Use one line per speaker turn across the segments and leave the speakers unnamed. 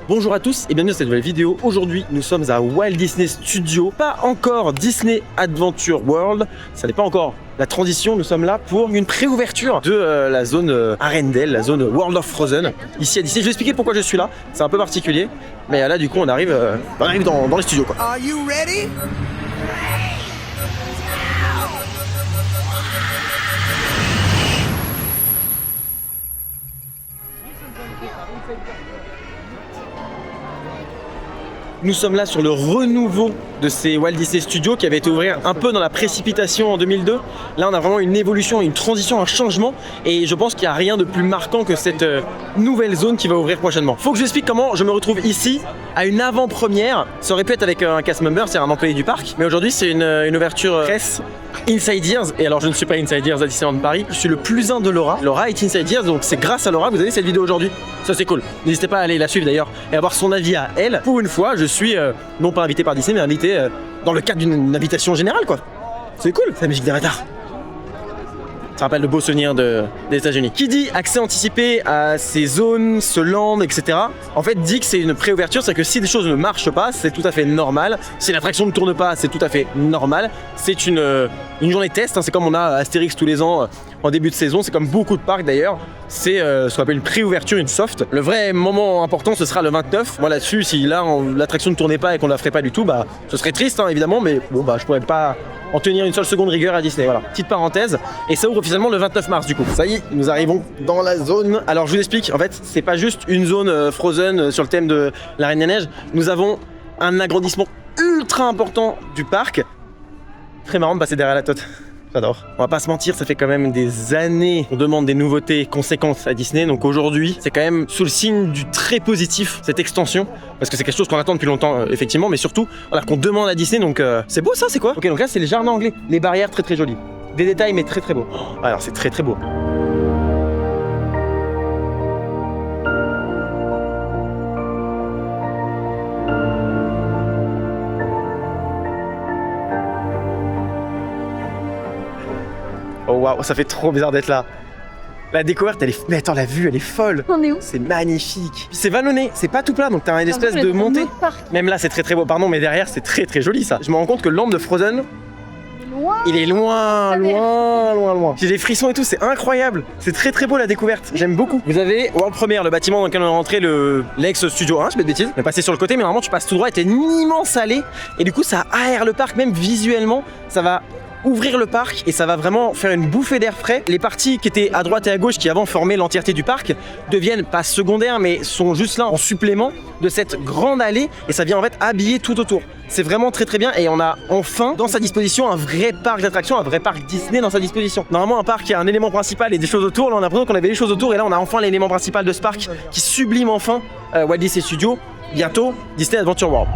Bonjour à tous et bienvenue dans cette nouvelle vidéo. Aujourd'hui, nous sommes à Walt Disney Studios, pas encore Disney Adventure World. Ça n'est pas encore la transition. Nous sommes là pour une préouverture de la zone Arendelle, la zone World of Frozen. Ici à Disney, je vais expliquer pourquoi je suis là. C'est un peu particulier, mais là du coup, on arrive dans les studios, quoi.
Are you ready?
Nous sommes là sur le renouveau de ces Walt Disney Studios qui avait été ouvert un peu dans la précipitation en 2002. Là, on a vraiment une évolution, une transition, un changement. Et je pense qu'il n'y a rien de plus marquant que cette nouvelle zone qui va ouvrir prochainement. Faut que je vous explique comment je me retrouve ici à une avant-première. Ça aurait pu être avec un cast member, c'est un employé du parc. Mais aujourd'hui, c'est une ouverture presse Inside Ears. Et alors, je ne suis pas Inside Ears à Disneyland Paris. Je suis le plus un de Laura. Laura est Inside Ears, donc c'est grâce à Laura que vous avez cette vidéo aujourd'hui. Ça, c'est cool. N'hésitez pas à aller la suivre d'ailleurs et avoir son avis à elle. Pour une fois, je suis non pas invité par Disney, mais invité dans le cadre d'une invitation générale, quoi. C'est cool, c'est la musique d'Avatar. Ça rappelle de beaux souvenirs des États-Unis. Qui dit accès anticipé à ces zones, ce land, etc. en fait dit que c'est une préouverture, c'est que si des choses ne marchent pas, c'est tout à fait normal. Si l'attraction ne tourne pas, c'est tout à fait normal. C'est une journée test, hein. C'est comme on a Astérix tous les ans en début de saison, c'est comme beaucoup de parcs d'ailleurs. C'est ce qu'on appelle une préouverture, une soft. Le vrai moment important, ce sera le 29. Moi là-dessus, si là l'attraction ne tournait pas et qu'on la ferait pas du tout, bah ce serait triste, hein, évidemment, mais bon bah je pourrais pas en tenir une seule seconde rigueur à Disney, voilà. Petite parenthèse, et ça ouvre officiellement le 29 mars du coup. Ça y est, nous arrivons dans la zone. Alors je vous explique, en fait, c'est pas juste une zone Frozen sur le thème de la Reine des Neiges. Nous avons un agrandissement ultra important du parc. Très marrant de passer derrière la tote. J'adore. On va pas se mentir, ça fait quand même des années qu'on demande des nouveautés conséquentes à Disney. Donc aujourd'hui, c'est quand même sous le signe du très positif, cette extension. Parce que c'est quelque chose qu'on attend depuis longtemps, effectivement. Mais surtout, voilà, qu'on demande à Disney. Donc c'est beau ça, c'est quoi? Ok, donc là, c'est les jardins anglais. Les barrières très très jolies. Des détails, mais très très beaux. Oh, alors c'est très très beau. Oh waouh, ça fait trop bizarre d'être là. La découverte, elle est... Mais attends, la vue, elle est folle.
On est où?
C'est magnifique. Puis c'est vallonné, c'est pas tout plat, donc t'as une espèce de montée. Même là, c'est très très beau. Pardon, mais derrière, c'est très très joli ça. Je me rends compte que le land de Frozen, il est loin, loin, loin, loin. J'ai des frissons et tout, c'est incroyable. C'est très très beau la découverte, j'aime beaucoup. Vous avez World Premiere, le bâtiment dans lequel on est rentré, l'ex-studio 1, je fais de bêtises. On est passé sur le côté, mais normalement tu passes tout droit et t'es une immense allée. Et du coup, ça aère le parc, même visuellement, ça va ouvrir le parc et ça va vraiment faire une bouffée d'air frais. Les parties qui étaient à droite et à gauche qui avant formaient l'entièreté du parc deviennent pas secondaires mais sont juste là en supplément de cette grande allée et ça vient en fait habiller tout autour. C'est vraiment très très bien et on a enfin dans sa disposition un vrai parc d'attractions, un vrai parc Disney dans sa disposition. Normalement un parc qui a un élément principal et des choses autour, là on a l'impression qu'on avait les choses autour et là on a enfin l'élément principal de ce parc qui sublime enfin Walt Disney Studios, bientôt Disney Adventure World.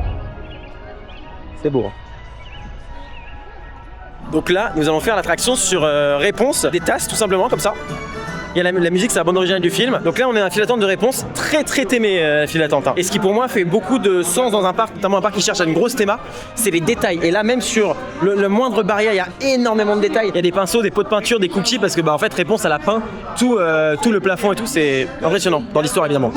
C'est beau, hein. Donc là, nous allons faire l'attraction sur réponse, des tasses tout simplement comme ça. Il y a la musique, c'est la bande originale du film. Donc là, on est dans un file d'attente de réponse très très aimé, file d'attente. Hein. Et ce qui pour moi fait beaucoup de sens dans un parc, notamment un parc qui cherche à une grosse théma, c'est les détails. Et là, même sur le moindre barrière, il y a énormément de détails. Il y a des pinceaux, des pots de peinture, des cookies, parce que bah en fait, réponse, elle a peint tout le plafond et tout. C'est impressionnant dans l'histoire évidemment.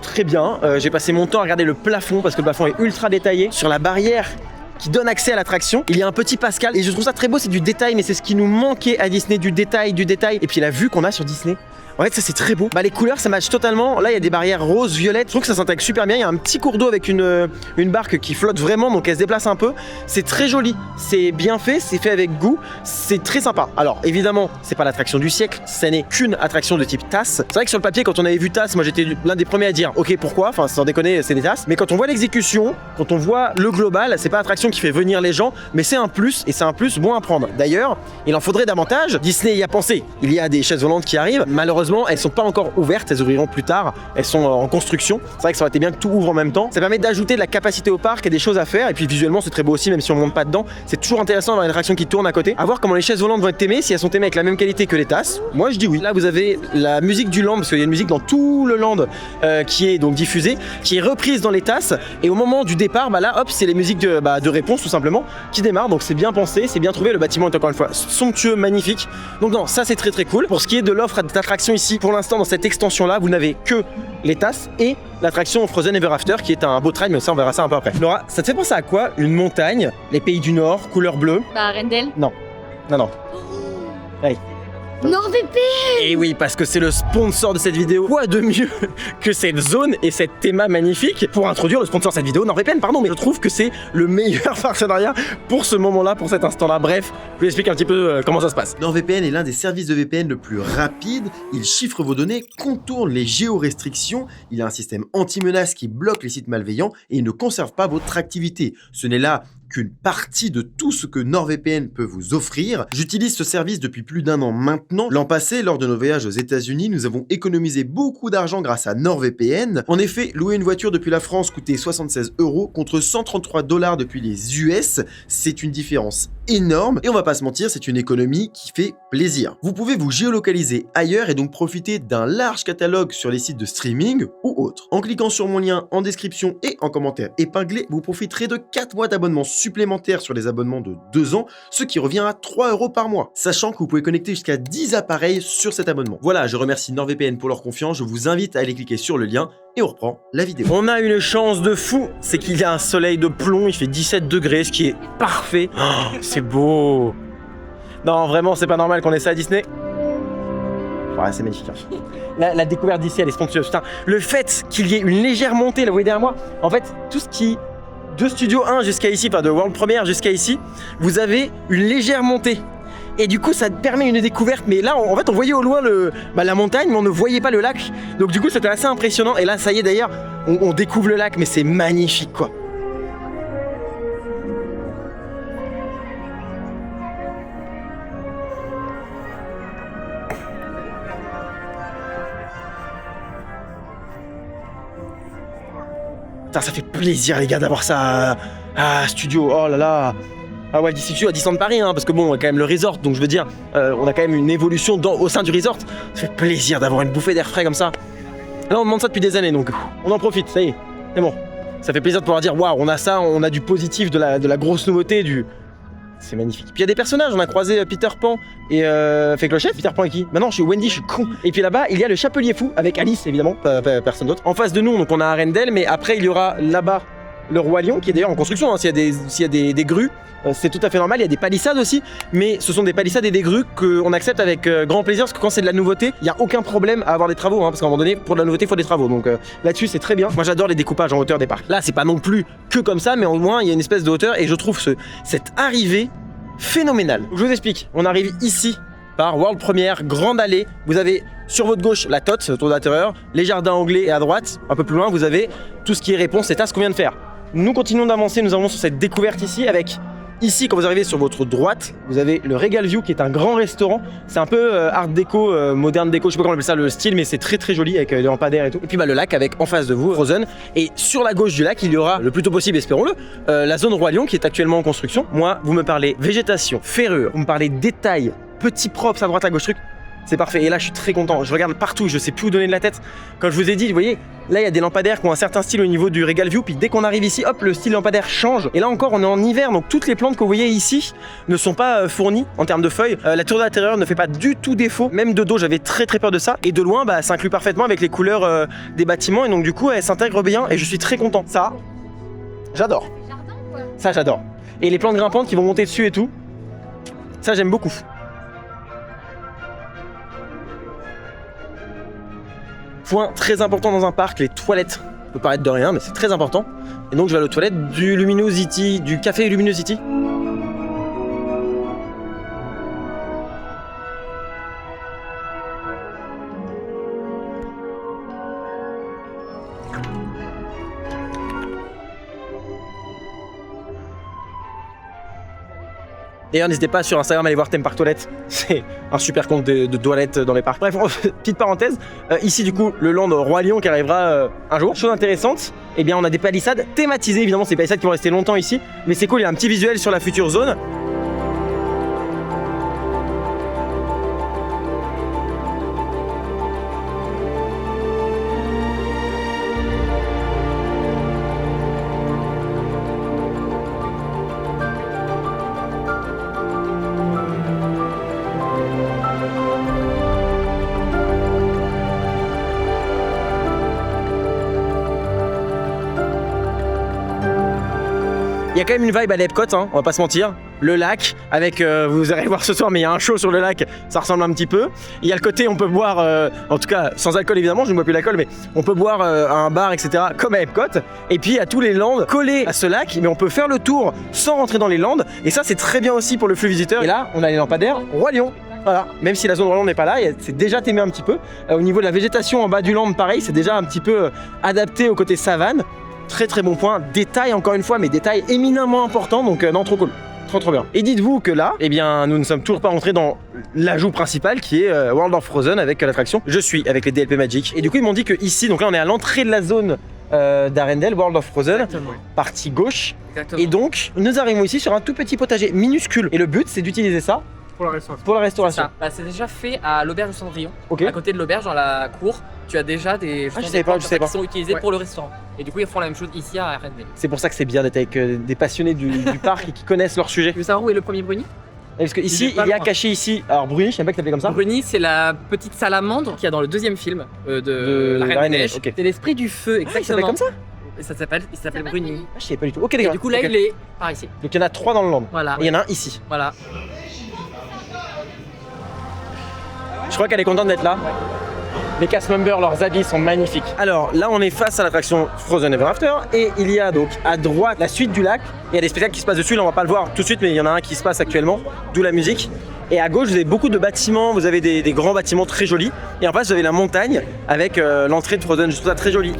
Très bien, j'ai passé mon temps à regarder le plafond parce que le plafond est ultra détaillé. Sur la barrière qui donne accès à l'attraction, il y a un petit Pascal et je trouve ça très beau, c'est du détail mais c'est ce qui nous manquait à Disney, du détail. Et puis la vue qu'on a sur Disney, En fait, ça c'est très beau. Bah, les couleurs ça match totalement. Là, il y a des barrières roses, violettes. Je trouve que ça s'intègre super bien. Il y a un petit cours d'eau avec une barque qui flotte vraiment, donc elle se déplace un peu. C'est très joli. C'est bien fait, c'est fait avec goût. C'est très sympa. Alors, évidemment, c'est pas l'attraction du siècle. Ça n'est qu'une attraction de type tasse. C'est vrai que sur le papier, quand on avait vu tasse, moi j'étais l'un des premiers à dire ok, pourquoi? Enfin, sans déconner, c'est des tasses. Mais quand on voit l'exécution, quand on voit le global, c'est pas l'attraction qui fait venir les gens, mais c'est un plus et c'est un plus bon à prendre. D'ailleurs, il en faudrait davantage. Disney y a pensé. Il y a des chaises volantes qui arrivent. Malheureusement, elles sont pas encore ouvertes. Elles ouvriront plus tard. Elles sont en construction. C'est vrai que ça aurait été bien que tout ouvre en même temps. Ça permet d'ajouter de la capacité au parc et des choses à faire. Et puis visuellement, c'est très beau aussi, même si on monte pas dedans. C'est toujours intéressant d'avoir une attraction qui tourne à côté. À voir comment les chaises volantes vont être aimées. Si elles sont aimées avec la même qualité que les tasses, moi je dis oui. Là, vous avez la musique du land, parce qu'il y a une musique dans tout le land qui est donc diffusée, qui est reprise dans les tasses. Et au moment du départ, bah là, hop, c'est les musiques de réponse tout simplement qui démarrent. Donc c'est bien pensé, c'est bien trouvé. Le bâtiment est encore une fois somptueux, magnifique. Donc non, ça c'est très très cool. Pour ce qui est de l'offre d'attraction ici, pour l'instant dans cette extension là, vous n'avez que les tasses et l'attraction Frozen Ever After qui est un beau ride, mais ça on verra ça un peu après. Laura, ça te fait penser à quoi? Une montagne, les pays du Nord, couleur bleue?
Bah Arendelle.
Non, non, non. Allez.
NordVPN.
Et oui, parce que c'est le sponsor de cette vidéo. Quoi de mieux que cette zone et cette théma magnifique pour introduire le sponsor de cette vidéo? NordVPN, pardon, mais je trouve que c'est le meilleur partenariat pour ce moment-là, pour cet instant-là. Bref, je vous explique un petit peu comment ça se passe.
NordVPN est l'un des services de VPN le plus rapide. Il chiffre vos données, contourne les géorestrictions. Il a un système anti-menace qui bloque les sites malveillants et il ne conserve pas votre activité. Ce n'est là qu'une partie de tout ce que NordVPN peut vous offrir. J'utilise ce service depuis plus d'1 an maintenant. L'an passé, lors de nos voyages aux États-Unis, nous avons économisé beaucoup d'argent grâce à NordVPN. En effet, louer une voiture depuis la France coûtait 76 € contre 133 $ depuis les US. C'est une différence énorme et on va pas se mentir, c'est une économie qui fait plaisir. Vous pouvez vous géolocaliser ailleurs et donc profiter d'un large catalogue sur les sites de streaming ou autres. En cliquant sur mon lien en description et en commentaire épinglé, vous profiterez de 4 mois d'abonnement supplémentaires sur les abonnements de 2 ans, ce qui revient à 3 € par mois, sachant que vous pouvez connecter jusqu'à 10 appareils sur cet abonnement. Voilà, je remercie NordVPN pour leur confiance, je vous invite à aller cliquer sur le lien et on reprend la vidéo.
On a une chance de fou, c'est qu'il y a un soleil de plomb, il fait 17 degrés, ce qui est parfait. Oh, c'est beau. Non, vraiment, c'est pas normal qu'on ait ça à Disney. Ouais, c'est magnifique. Hein. La découverte d'ici, elle est somptueuse. Putain, le fait qu'il y ait une légère montée, là, vous voyez derrière moi, en fait, tout ce qui... de Studio 1 jusqu'à ici, enfin de World Premiere jusqu'à ici, vous avez une légère montée. Et du coup, ça permet une découverte. Mais là, en fait, on voyait au loin la montagne, mais on ne voyait pas le lac. Donc du coup, c'était assez impressionnant. Et là, ça y est, d'ailleurs, on découvre le lac, mais c'est magnifique, quoi. Putain, ça fait plaisir, les gars, d'avoir ça à Studio. Oh là là. Ah ouais, d'ici à Disneyland Paris, hein, parce que bon, on a quand même le resort, donc je veux dire, on a quand même une évolution au sein du resort. Ça fait plaisir d'avoir une bouffée d'air frais comme ça. Là, on demande ça depuis des années, donc on en profite, ça y est, c'est bon. Ça fait plaisir de pouvoir dire, waouh, on a ça, on a du positif, de la grosse nouveauté, c'est magnifique. Puis il y a des personnages, on a croisé Peter Pan et fait que le chef, Peter Pan et qui? Maintenant je suis Wendy, je suis con. Et puis là-bas, il y a le Chapelier Fou avec Alice, évidemment, personne d'autre. En face de nous, donc on a Arendelle, mais après il y aura là-bas le Roi Lion qui est d'ailleurs en construction, hein, s'il y a des grues, c'est tout à fait normal. Il y a des palissades aussi, mais ce sont des palissades et des grues qu'on accepte avec grand plaisir, parce que quand c'est de la nouveauté, il n'y a aucun problème à avoir des travaux, hein, parce qu'à un moment donné, pour de la nouveauté, il faut des travaux. Donc là-dessus, c'est très bien. Moi, j'adore les découpages en hauteur des parcs. Là, c'est pas non plus que comme ça, mais au moins, il y a une espèce de hauteur, et je trouve cette arrivée phénoménale. Je vous explique, on arrive ici par World Premiere, grande allée. Vous avez sur votre gauche la TOT, le tour d'intérieur, les jardins anglais, et à droite, un peu plus loin, vous avez tout ce qui est réponse, c'est à ce qu'on vient de faire. Nous continuons d'avancer, nous avons sur cette découverte ici avec, ici quand vous arrivez sur votre droite, vous avez le Regal View qui est un grand restaurant. C'est un peu art déco, moderne déco, je sais pas comment on appelle ça le style, mais c'est très très joli avec des lampadaires et tout. Et puis bah, le lac avec en face de vous, Frozen. Et sur la gauche du lac, il y aura, le plus tôt possible, espérons-le, la zone Roi Lion qui est actuellement en construction. Moi, vous me parlez végétation, ferrure, vous me parlez détails, petits props à droite à gauche, truc. C'est parfait, et là je suis très content, je regarde partout, je sais plus où donner de la tête. Comme je vous ai dit, vous voyez, là il y a des lampadaires qui ont un certain style au niveau du Regal View, puis dès qu'on arrive ici, hop, le style lampadaire change. Et là encore, on est en hiver, donc toutes les plantes que vous voyez ici ne sont pas fournies en termes de feuilles. La tour d'intérieur ne fait pas du tout défaut, même de dos, j'avais très peur de ça. Et de loin, bah, ça inclut parfaitement avec les couleurs des bâtiments, et donc du coup, elle s'intègre bien, et je suis très content. Ça, j'adore. Ça, j'adore. Et les plantes grimpantes qui vont monter dessus et tout, ça j'aime beaucoup. Point très important dans un parc, les toilettes. Ça peut paraître de rien, mais c'est très important. Et donc je vais aller aux toilettes du Luminosity, du café Luminosity. D'ailleurs, n'hésitez pas sur Instagram à aller voir Theme Park Toilette. C'est un super compte de toilettes dans les parcs. Bref, petite parenthèse. Ici, du coup, le land Roi Lion qui arrivera un jour. Chose intéressante, eh bien, on a des palissades thématisées. Évidemment, c'est des palissades qui vont rester longtemps ici. Mais c'est cool, il y a un petit visuel sur la future zone. Il y a quand même une vibe à l'Epcot, hein, on va pas se mentir. Le lac, avec, vous allez voir ce soir, mais il y a un show sur le lac, ça ressemble un petit peu. Il y a le côté, on peut boire, en tout cas sans alcool évidemment, je ne bois plus l'alcool, mais on peut boire à un bar, etc., comme à Epcot. Et puis il y a tous les lands collés à ce lac, mais on peut faire le tour sans rentrer dans les lands. Et ça, c'est très bien aussi pour le flux visiteur. Et là, on a les lampadaires Roi Lion. Voilà, même si la zone Roi Lion n'est pas là, c'est déjà témé un petit peu. Au niveau de la végétation en bas du land, pareil, c'est déjà un petit peu adapté au côté savane. Très très bon point, détail encore une fois, mais détail éminemment important, donc non, trop cool, trop bien. Et dites-vous que là, eh bien, nous ne sommes toujours pas rentrés dans l'ajout principal qui est World of Frozen avec l'attraction Je suis avec les DLP Magic. Et du coup, ils m'ont dit que ici, donc là, on est à l'entrée de la zone d'Arendelle, World of Frozen,
Exactement.
Partie gauche.
Exactement.
Et donc, nous arrivons ici sur un tout petit potager minuscule. Et le but, c'est d'utiliser ça
Pour la restauration.
pour la restauration.
Ça, bah, c'est déjà fait à l'auberge de Cendrillon.
Ok.
À côté de l'auberge, dans la cour, tu as déjà des,
je savais pas,
plantes
je savais pas.
qui sont utilisées
Ouais.
pour le restaurant. Et du coup, ils font la même chose ici à Arendelle.
C'est pour ça que c'est bien d'être avec des passionnés du parc et qui connaissent leur sujet.
Tu veux savoir où est le premier Bruni?
Parce que ici,
Il est pas
il y a
loin.
caché ici, alors Bruni, je savais pas que t'appelais comme ça.
Bruni, c'est la petite salamandre qu'il y a dans le deuxième film de La Reine des Neiges.
ok.
C'est l'esprit du feu,
Ah, il s'appelle
exactement.
comme ça.
Et ça s'appelle Bruni.
Ah, je savais pas du tout. Ok,
Et
d'accord.
du coup, là,
Ok.
il est par ici.
Donc il y en a 3 dans le land.
Voilà.
Et il y en a un ici.
Voilà.
Je crois qu'elle est contente d'être là. Les cast members, leurs habits sont magnifiques. Alors là, on est face à l'attraction Frozen Ever After et il y a donc à droite la suite du lac. Il y a des spectacles qui se passent dessus. Là, on va pas le voir tout de suite, mais il y en a un qui se passe actuellement, d'où la musique. Et à gauche, vous avez beaucoup de bâtiments. Vous avez des grands bâtiments très jolis. Et en face, vous avez la montagne avec l'entrée de Frozen. Je trouve ça très joli.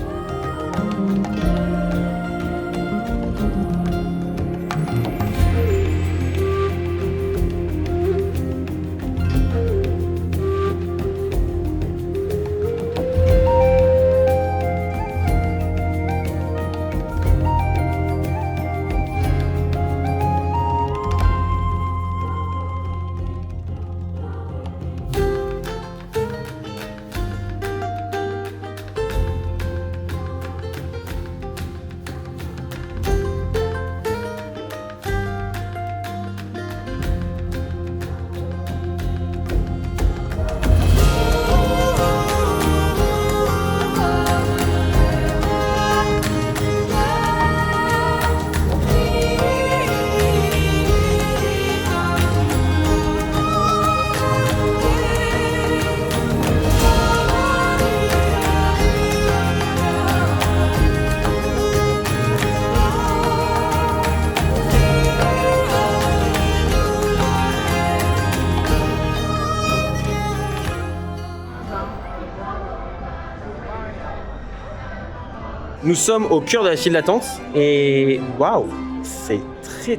Nous sommes au cœur de la file d'attente et waouh, c'est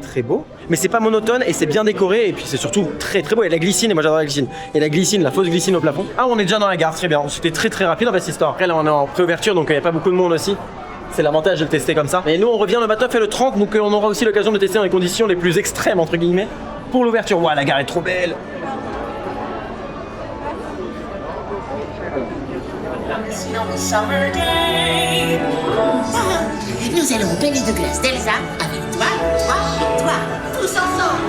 très beau. Mais c'est pas monotone et c'est bien décoré et puis c'est surtout très beau. Il y a la glycine et moi j'adore la glycine. Et la glycine, la fausse glycine au plafond. Ah, on est déjà dans la gare, très bien. C'était très rapide en fait cette histoire. Après là on est en pré-ouverture donc il n'y a pas beaucoup de monde aussi. C'est l'avantage de le tester comme ça. Et nous on revient le 29 et le 30 donc on aura aussi l'occasion de tester dans les conditions les plus extrêmes entre guillemets pour l'ouverture. Waouh, la gare est trop belle.
On the summer day. Nous allons au pays de glace d'Elsa avec toi, toi et toi, tous ensemble.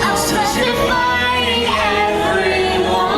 I'll specify everyone.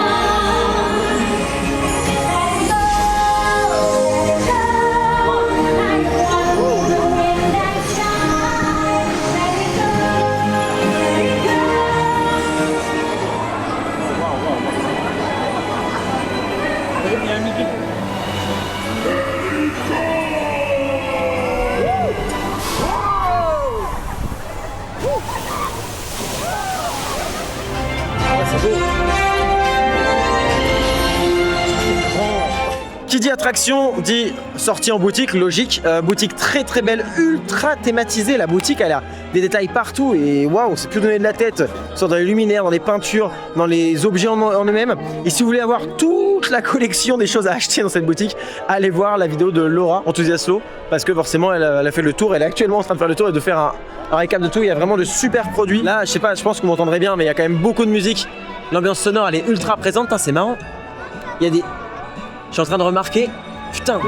Attraction dit sortie en boutique, logique. Boutique très très belle, ultra thématisée. La boutique, elle a des détails partout et waouh, c'est plus donné de la tête. Soit dans les luminaires, dans les peintures, dans les objets en eux-mêmes. Et si vous voulez avoir toute la collection des choses à acheter dans cette boutique, allez voir la vidéo de Laura, Enthusiaslo, parce que forcément elle a fait le tour. Elle est actuellement en train de faire le tour et de faire un récap de tout. Il y a vraiment de super produits. Là, je sais pas, je pense que vous m'entendrez bien, mais il y a quand même beaucoup de musique. L'ambiance sonore, elle est ultra présente. C'est marrant. Il y a des... Je suis en train de remarquer... Putain.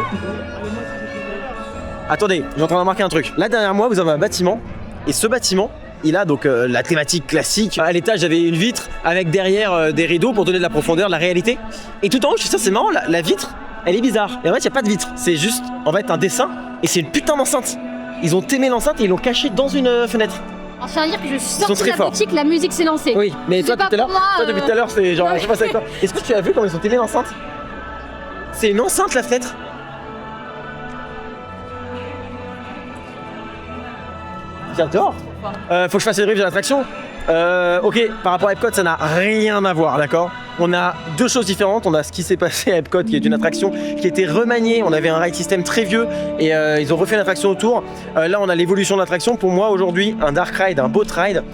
Attendez, je suis en train de remarquer un truc. Là, derrière moi, vous avez un bâtiment. Et ce bâtiment, il a donc la thématique classique. À l'étage, j'avais une vitre avec derrière des rideaux pour donner de la profondeur, de la réalité. Et tout en haut, je suis ça, c'est marrant, la vitre, elle est bizarre. Et en fait, il n'y a pas de vitre. C'est juste, en fait, un dessin. Et c'est une putain d'enceinte. Ils ont aimé l'enceinte et ils l'ont cachée dans une fenêtre.
Alors, je tiens à dire que je suis
Ils sont
sortie de
très
la
forts.
boutique, la musique s'est lancée.
Oui, mais toi,
C'est pas
tout à l'heure,
pour moi,
toi, depuis tout à l'heure, c'est genre, je sais pas avec toi. Est-ce que tu as vu comment ils ont aimé l'enceinte? C'est une enceinte, la fenêtre. J'adore. Faut que je fasse le brief de l'attraction. Ok, par rapport à Epcot, ça n'a rien à voir, d'accord? On a deux choses différentes. On a ce qui s'est passé à Epcot, qui est une attraction qui a été remaniée. On avait un ride system très vieux et ils ont refait une attraction autour. Là, on a l'évolution de l'attraction. Pour moi, aujourd'hui, un dark ride, un boat ride,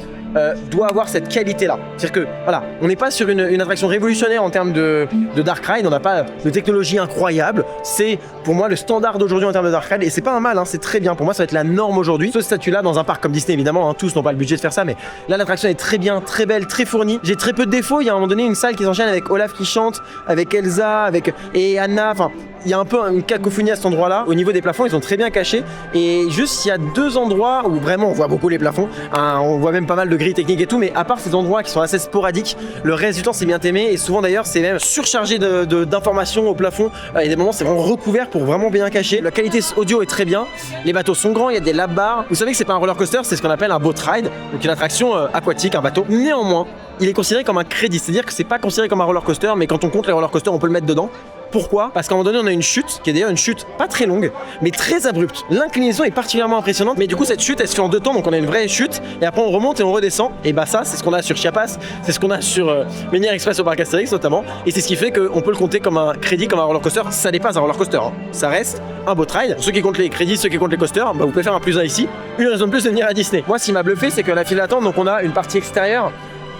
doit avoir cette qualité-là. C'est-à-dire que, voilà, on n'est pas sur une attraction révolutionnaire en termes de dark ride, on n'a pas de technologie incroyable. C'est, pour moi, le standard d'aujourd'hui en termes de dark ride, et c'est pas un mal, hein, c'est très bien. Pour moi, ça va être la norme aujourd'hui. Ce statut-là, dans un parc comme Disney, évidemment, hein, tous n'ont pas le budget de faire ça, mais là, l'attraction est très bien, très belle, très fournie. J'ai très peu de défauts. Il y a à un moment donné une salle qui s'enchaîne avec Olaf qui chante, avec Elsa, et Anna, enfin... Il y a un peu une cacophonie à cet endroit-là. Au niveau des plafonds, ils sont très bien cachés. Et juste, il y a deux endroits où vraiment on voit beaucoup les plafonds. On voit même pas mal de grilles techniques et tout. Mais à part ces endroits qui sont assez sporadiques, le reste du temps, c'est bien aimé. Et souvent d'ailleurs, c'est même surchargé d'informations au plafond. Il y a des moments, c'est vraiment recouvert pour vraiment bien cacher. La qualité audio est très bien. Les bateaux sont grands, il y a des lap bars. Vous savez que c'est pas un roller coaster, c'est ce qu'on appelle un boat ride. Donc une attraction aquatique, un bateau. Néanmoins, il est considéré comme un crédit. C'est-à-dire que c'est pas considéré comme un roller coaster, mais quand on compte les roller coasters, on peut le mettre dedans. Pourquoi? Parce qu'à un moment donné, on a une chute, qui est d'ailleurs une chute pas très longue, mais très abrupte. L'inclinaison est particulièrement impressionnante, mais du coup, cette chute, elle se fait en deux temps, donc on a une vraie chute, et après on remonte et on redescend. Et bah ça, c'est ce qu'on a sur Chiapas, c'est ce qu'on a sur Minier Express au parc Astérix notamment, et c'est ce qui fait qu'on peut le compter comme un crédit, comme un roller coaster. Ça n'est pas un roller coaster, hein. Ça reste un boat ride. Ceux qui comptent les crédits, ceux qui comptent les coasters, bah vous pouvez faire un +1 ici. Une raison de plus de venir à Disney. Moi, ce qui m'a bluffé, c'est que la file d'attente, donc on a une partie extérieure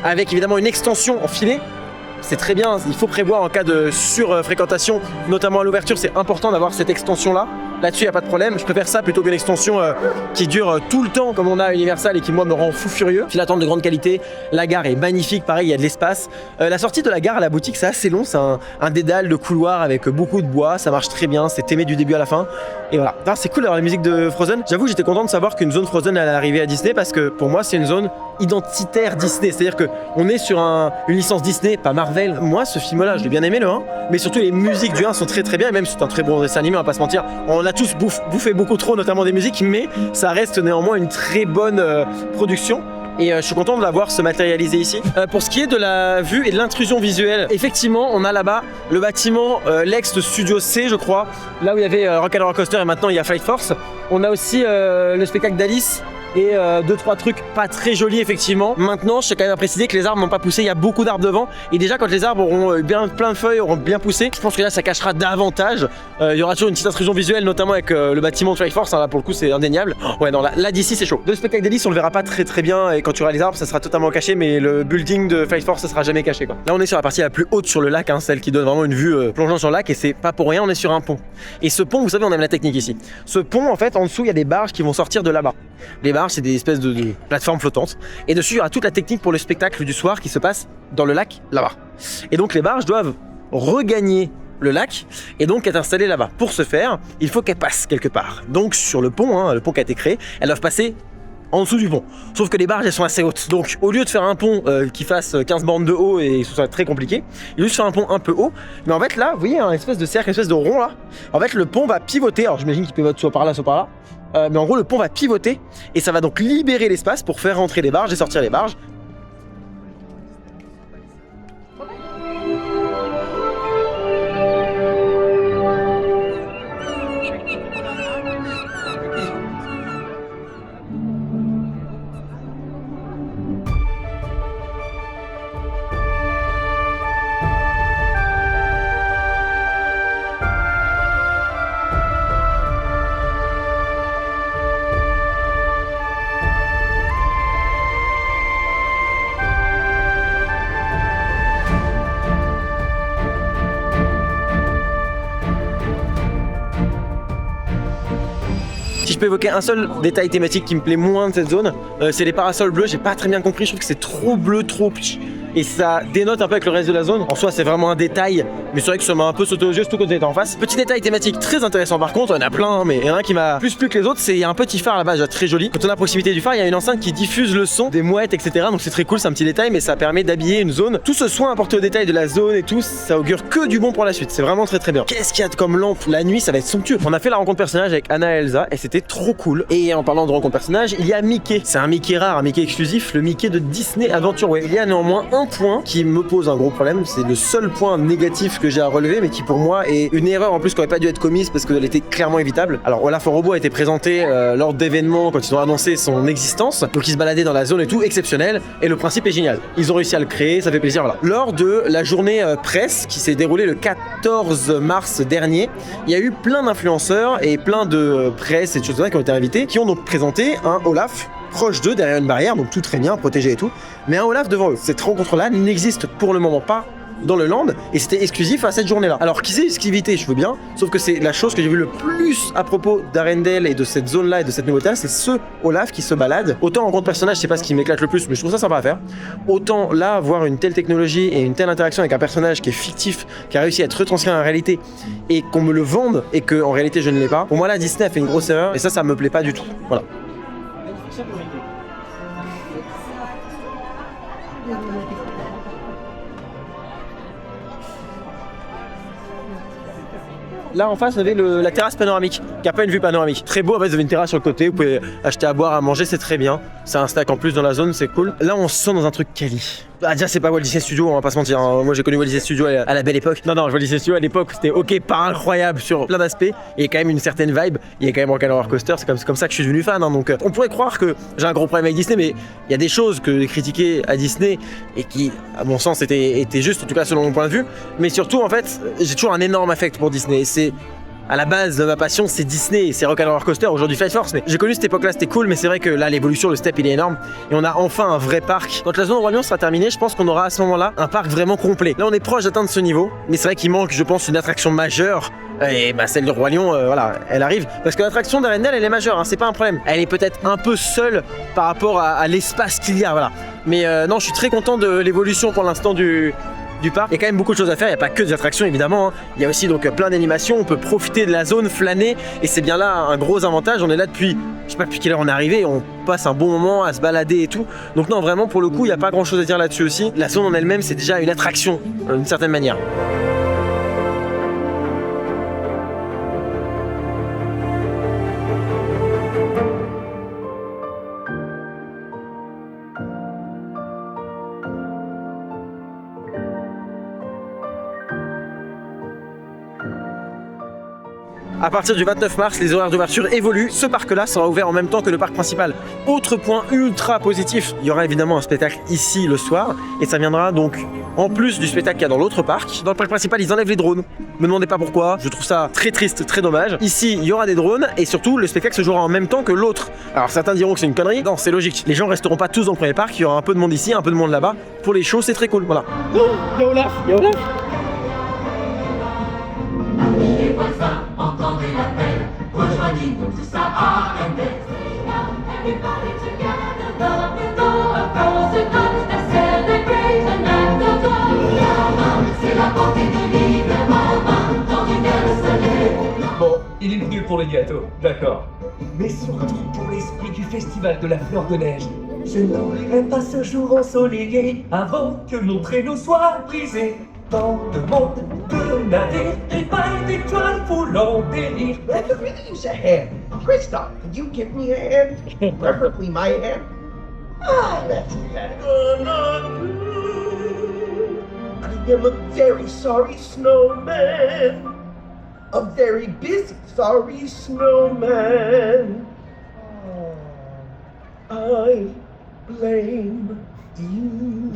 avec évidemment une extension en filet. C'est très bien, il faut prévoir en cas de surfréquentation, notamment à l'ouverture, c'est important d'avoir cette extension-là. Là-dessus, il n'y a pas de problème. Je préfère ça plutôt qu'une extension qui dure tout le temps, comme on a à Universal et qui, moi, me rend fou furieux. File d'attente de grande qualité. La gare est magnifique, pareil, il y a de l'espace. La sortie de la gare à la boutique, c'est assez long. C'est un dédale de couloir avec beaucoup de bois. Ça marche très bien. C'est aimé du début à la fin. Et voilà. C'est cool d'avoir la musique de Frozen. J'avoue, j'étais content de savoir qu'une zone Frozen allait arriver à Disney parce que pour moi, c'est une zone identitaire Disney. C'est-à-dire qu'on est sur une licence Disney, pas Marvel. Moi, ce film-là, je l'ai bien aimé, le 1. Mais surtout, les musiques du 1 sont très très bien. Et même, c'est un très bon dessin animé, on va pas se mentir. On a tous bouffé beaucoup trop, notamment des musiques, mais ça reste néanmoins une très bonne production. Et je suis content de la voir se matérialiser ici. Pour ce qui est de la vue et de l'intrusion visuelle, effectivement, on a là-bas le bâtiment, l'ex-studio C, je crois, là où il y avait Rock 'n' Roller Coaster et maintenant il y a Flight Force. On a aussi le spectacle d'Alice et 2-3 trucs pas très jolis effectivement. Maintenant, je tiens quand même à préciser que les arbres n'ont pas poussé, il y a beaucoup d'arbres devant et déjà quand les arbres auront bien plein de feuilles, auront bien poussé, je pense que là ça cachera davantage. Il y aura toujours une petite intrusion visuelle, notamment avec le bâtiment de Flight Force, hein, là pour le coup c'est indéniable. Ouais non, là d'ici c'est chaud. Le spectacle d'Alice on le verra pas très très bien et quand tu auras les arbres ça sera totalement caché, mais le building de Flight Force ça sera jamais caché quoi. Là on est sur la partie la plus haute sur le lac, hein, celle qui donne vraiment une vue plongeante sur le lac et c'est pas pour rien, on est sur un pont. Et ce pont, vous savez on aime la technique ici. Ce pont en fait en dessous il y a des barges qui vont sortir de là-bas. Les barges c'est des espèces de plateformes flottantes et dessus il y aura toute la technique pour le spectacle du soir qui se passe dans le lac là-bas. Et donc les barges doivent regagner le lac et donc être installées là-bas. Pour ce faire, il faut qu'elles passent quelque part. Donc sur le pont, hein, le pont qui a été créé, elles doivent passer en dessous du pont. Sauf que les barges elles sont assez hautes. Donc au lieu de faire un pont qui fasse 15 bornes de haut et ce soit très compliqué, il faut juste faire un pont un peu haut. Mais en fait là, vous voyez un espèce de cercle, une espèce de rond là. En fait le pont va pivoter. Alors j'imagine qu'il pivote soit par là, soit par là. Mais en gros le pont va pivoter et ça va donc libérer l'espace pour faire rentrer les barges et sortir les barges. Si je peux évoquer un seul détail thématique qui me plaît moins de cette zone, c'est les parasols bleus. J'ai pas très bien compris, je trouve que c'est trop bleu, trop petit. Et ça dénote un peu avec le reste de la zone. En soi, c'est vraiment un détail, mais c'est vrai que ça m'a un peu sauté aux yeux, surtout quand j'étais en face. Petit détail thématique très intéressant par contre, il y en a plein, hein, mais il y en a un qui m'a plus plu que les autres, c'est un petit phare là-bas, déjà très joli. Quand on est à proximité du phare, il y a une enceinte qui diffuse le son des mouettes, etc. Donc c'est très cool, c'est un petit détail, mais ça permet d'habiller une zone. Tout ce soin apporté au détail de la zone et tout, ça augure que du bon pour la suite. C'est vraiment très très bien. Qu'est-ce qu'il y a comme lampe la nuit, ça va être somptueux. On a fait la rencontre personnage avec Anna et Elsa et c'était trop cool. Et en parlant de rencontre personnage, il y a Mickey. C'est un Mickey rare, un Mickey exclusif, le Mickey de Disney Adventure Way. Il y a néanmoins un point qui me pose un gros problème, c'est le seul point négatif que j'ai à relever, mais qui pour moi est une erreur en plus qui aurait pas dû être commise parce qu'elle était clairement évitable. Alors Olaf le robot a été présenté lors d'événements quand ils ont annoncé son existence, donc il se baladait dans la zone et tout, exceptionnel, et le principe est génial. Ils ont réussi à le créer, ça fait plaisir, voilà. Lors de la journée presse qui s'est déroulée le 14 mars dernier, il y a eu plein d'influenceurs et plein de presse et de choses comme ça qui ont été invités, qui ont donc présenté un Olaf proche d'eux, derrière une barrière, donc tout très bien, protégé et tout, mais un Olaf devant eux. Cette rencontre-là n'existe pour le moment pas dans le land, et c'était exclusif à cette journée-là. Alors qui c'est exclusivité, je veux bien, sauf que c'est la chose que j'ai vu le plus à propos d'Arendelle et de cette zone-là et de cette nouveauté, c'est ce Olaf qui se balade. Autant en rencontre personnage, c'est pas ce qui m'éclate le plus, mais je trouve ça sympa à faire. Autant là, voir une telle technologie et une telle interaction avec un personnage qui est fictif, qui a réussi à être retranscrit en réalité, et qu'on me le vende, et qu'en réalité je ne l'ai pas, pour moi là, Disney a fait une grosse erreur, et ça me plaît pas du tout. Voilà. Là en face, vous avez la terrasse panoramique, qui n'a pas une vue panoramique. Très beau, en fait, vous avez une terrasse sur le côté, vous pouvez acheter à boire, à manger, c'est très bien. C'est un stack en plus dans la zone, c'est cool. Là, on se sent dans un truc quali. Ah, déjà, c'est pas Walt Disney Studio, on va pas se mentir. Hein. Moi, j'ai connu Walt Disney Studio à la belle époque. Non, Walt Disney Studio à l'époque, c'était ok, pas incroyable sur plein d'aspects. Il y a quand même une certaine vibe. Il y a quand même Rock 'n' Roller Coaster, c'est comme ça que je suis devenu fan. Hein. Donc, on pourrait croire que j'ai un gros problème avec Disney, mais il y a des choses que j'ai critiquées à Disney et qui, à mon sens, étaient justes, en tout cas selon mon point de vue. Mais surtout, en fait, j'ai toujours un énorme affect pour Disney. Et c'est à la base de ma passion, c'est Disney et c'est Rock 'n' Roller Coaster, aujourd'hui Flight Force. Mais j'ai connu cette époque-là, c'était cool, mais c'est vrai que là, l'évolution, le step, il est énorme. Et on a enfin un vrai parc. Quand la zone Roi Lion sera terminée, je pense qu'on aura à ce moment-là un parc vraiment complet. Là, on est proche d'atteindre ce niveau, mais c'est vrai qu'il manque, je pense, une attraction majeure. Et bah, celle du Roi Lion, voilà, elle arrive. Parce que l'attraction d'Arendelle, elle est majeure, hein, c'est pas un problème. Elle est peut-être un peu seule par rapport à l'espace qu'il y a, voilà. Mais non, je suis très content de l'évolution pour l'instant du parc. Il y a quand même beaucoup de choses à faire, il n'y a pas que des attractions évidemment, hein. Il y a aussi donc plein d'animations, on peut profiter de la zone, flâner, et c'est bien là un gros avantage. On est là depuis, je sais pas depuis quelle heure on est arrivé, on passe un bon moment à se balader et tout. Donc non, vraiment pour le coup, il n'y a pas grand chose à dire là-dessus aussi. La zone en elle-même, c'est déjà une attraction d'une certaine manière. À partir du 29 mars, les horaires d'ouverture évoluent. Ce parc-là sera ouvert en même temps que le parc principal. Autre point ultra positif, il y aura évidemment un spectacle ici le soir. Et ça viendra donc en plus du spectacle qu'il y a dans l'autre parc. Dans le parc principal, ils enlèvent les drones. Me demandez pas pourquoi, je trouve ça très triste, très dommage. Ici, il y aura des drones et surtout, le spectacle se jouera en même temps que l'autre. Alors certains diront que c'est une connerie. Non, c'est logique. Les gens resteront pas tous dans le premier parc. Il y aura un peu de monde ici, un peu de monde là-bas. Pour les shows, c'est très cool. Voilà. Oh, y'a Olaf, y'a Olaf.
Les voisins, entendez l'appel, rejoignez-nous tous à Arendelle. Everybody together, love with all of us, and let's celebrate and let the glory. C'est la portée du librement dans une belle soleil.
Bon, il est venu pour les gâteaux, d'accord. Mais surtout pour l'esprit du festival de la fleur de neige. Je n'oublierai pas ce jour ensoleillé avant que mon traîneau soit brisé. Tant de monde, peu de navires, et pas d'étoiles voulant délire.
I could really use a hand. Krista, could you give me a hand? Preferably my hand. Ah, that's better. I am a very sorry snowman. A very busy sorry snowman. I blame you.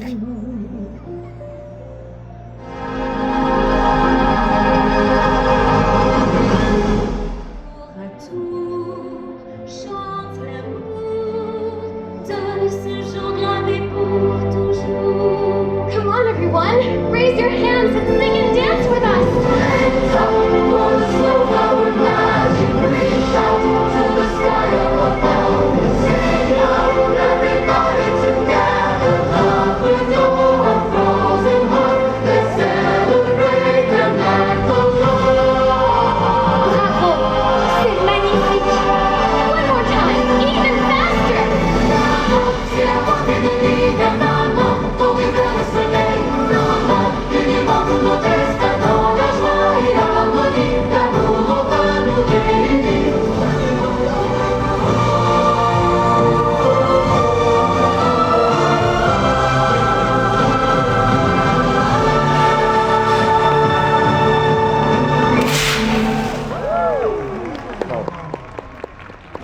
Come on, everyone! Raise your hands and sing and dance with us!
Hands up for the snow-powered magic, reach out to the sky.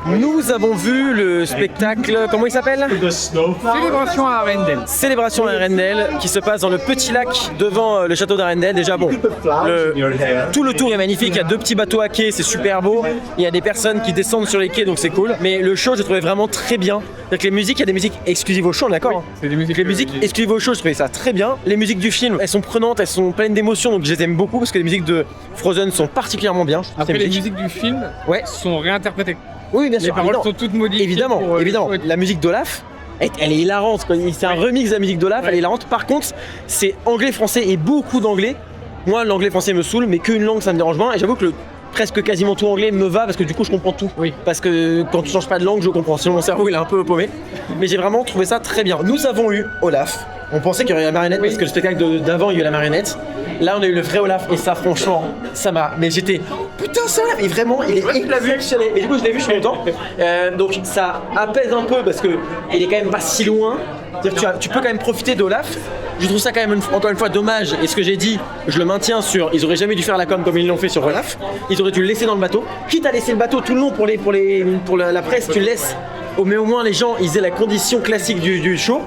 Nous avons vu le spectacle, comment il s'appelle?
Célébration à Arendelle.
Célébration à Arendelle, qui se passe dans le petit lac devant le château d'Arendelle. Déjà bon, tout le tour est magnifique, il y a 2 petits bateaux à quai, c'est super beau. Il y a des personnes qui descendent sur les quais, donc c'est cool. Mais le show, j'ai trouvé vraiment très bien. C'est-à-dire que les musiques, il y a des musiques exclusives au show, d'accord?
C'est des musiques.
Les musiques exclusives au show, je trouvais ça très bien. Les musiques du film, elles sont prenantes, elles sont pleines d'émotions, donc je les aime beaucoup parce que les musiques de Frozen sont particulièrement bien.
Après, les musiques du film
Ouais.
sont réinterprétées.
Oui, bien
Les
sûr.
paroles
évidemment.
sont toutes modifiées.
Évidemment,
pour,
évidemment.
le show.
La musique d'Olaf, elle est hilarante. C'est un remix de la musique d'Olaf, elle est hilarante. Par contre, c'est anglais-français et beaucoup d'anglais. Moi, l'anglais-français me saoule, mais qu'une langue, ça me dérange moins. Et j'avoue que presque quasiment tout anglais me va parce que du coup, je comprends tout.
Oui.
Parce que quand tu changes pas de langue, je comprends. Sinon, mon cerveau, il est un peu paumé. Mais j'ai vraiment trouvé ça très bien. Nous avons eu Olaf. On pensait qu'il y aurait la marionnette parce que le spectacle d'avant, il y a eu la marionnette. Là, on a eu le vrai Olaf et ça, franchement, ça m'a. Mais j'étais. Putain, ça Olaf! Et vraiment, il est exceptionnel. Et du coup, je l'ai vu, je suis content. Donc, ça apaise un peu parce que il est quand même pas si loin. C'est-à-dire que tu peux quand même profiter d'Olaf. Je trouve ça quand même encore une fois dommage. Et ce que j'ai dit, je le maintiens sur. Ils auraient jamais dû faire la com comme ils l'ont fait sur Olaf. Ils auraient dû le laisser dans le bateau. Quitte à laisser le bateau tout le long pour la presse, tu le laisses. Mais au moins, les gens, ils aient la condition classique du show.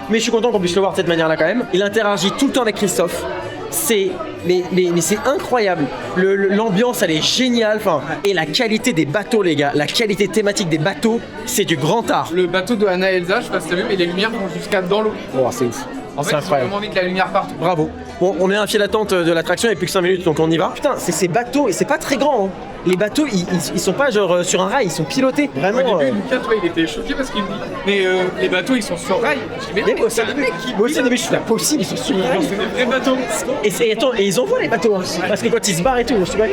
Mais je suis content qu'on puisse le voir de cette manière-là quand même. Il interagit tout le temps avec Christophe. Mais c'est incroyable. L'ambiance, elle est géniale. Enfin, et la qualité des bateaux, les gars. La qualité thématique des bateaux, c'est du grand art.
Le bateau de Anna et Elsa, je sais pas si t'as vu, mais les lumières vont jusqu'à dans l'eau.
Oh, c'est ouf.
En fait,
C'est
ils ont
incroyable.
vraiment mis de la lumière partout.
Bravo. Bon, on est à un fil d'attente de l'attraction, il n'y a plus que 5 minutes, donc on y va. Putain, c'est ces bateaux, et c'est pas très grand. Hein. Les bateaux, ils sont pas genre sur un rail, ils sont pilotés. Vraiment.
Au début, Lucas, toi, il était choqué parce qu'il me dit mais les bateaux, ils sont sur rail. Je dis mais non, c'est des mecs qui.
Moi aussi, au début, je suis là, possible, ils sont sur un rail.
C'est des vrais bateaux.
Attends, et ils envoient les bateaux, hein, parce que quand ils se barrent et tout, je sais pas.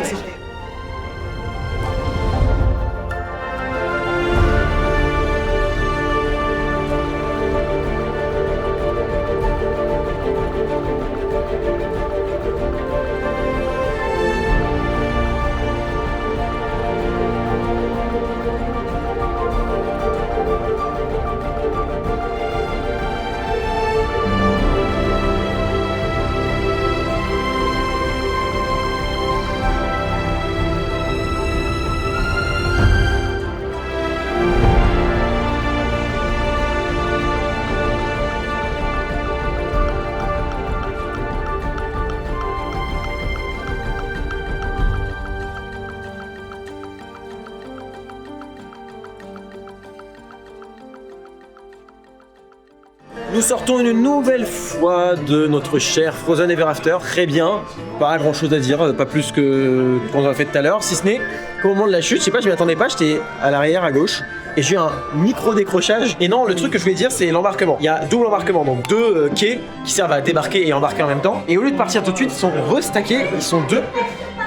Nous sortons une nouvelle fois de notre cher Frozen Ever After. Très bien, pas grand chose à dire, pas plus que qu'on a fait tout à l'heure, si ce n'est qu'au moment de la chute, je sais pas, je m'y attendais pas, j'étais à l'arrière à gauche et j'ai eu un micro décrochage. Et non, le truc que je voulais dire, c'est l'embarquement. Il y a double embarquement, donc 2 quais qui servent à débarquer et embarquer en même temps. Et au lieu de partir tout de suite, ils sont restackés, ils sont 2.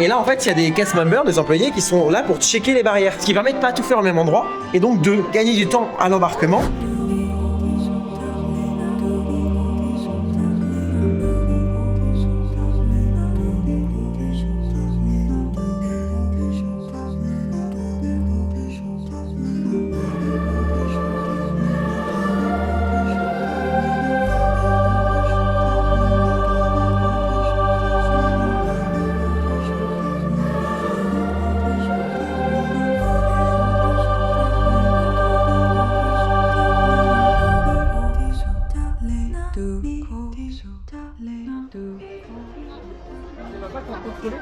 Et là, en fait, il y a des cast members, des employés qui sont là pour checker les barrières, ce qui permet de pas tout faire au même endroit et donc de gagner du temps à l'embarquement.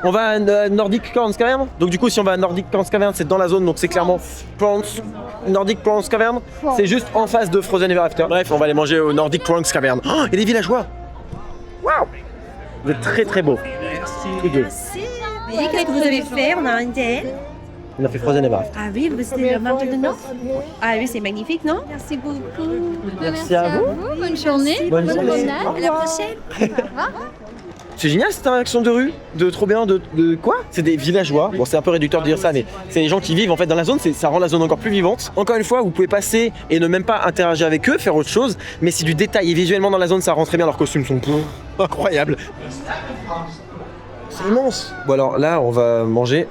On va à Nordic Prawns Cavern. Donc du coup si on va à Nordic Prawns Cavern, c'est dans la zone, donc c'est clairement Nordic Prawns Cavern. C'est juste en face de Frozen Ever After. Bref, on va aller manger au Nordic Prawns Cavern. Oh, il y a des villageois. Waouh. Vous êtes très très beaux.
Merci. Oui, qu'est-ce que vous avez fait en Arendelle?
On a fait Frozen Ever After.
Ah oui, vous c'était le Mountain de Nord? Ah oui, c'est magnifique, non? Merci beaucoup.
Merci à vous.
Bonne journée.
Bonne journée.
À la prochaine.
C'est génial cette interaction de rue, de trop bien, de quoi? C'est des villageois, bon c'est un peu réducteur de dire ça, mais c'est des gens qui vivent en fait dans la zone, ça rend la zone encore plus vivante. Encore une fois, vous pouvez passer et ne même pas interagir avec eux, faire autre chose, mais c'est du détail et visuellement dans la zone ça rend très bien, leurs costumes sont incroyables. C'est immense. Bon alors là on va manger.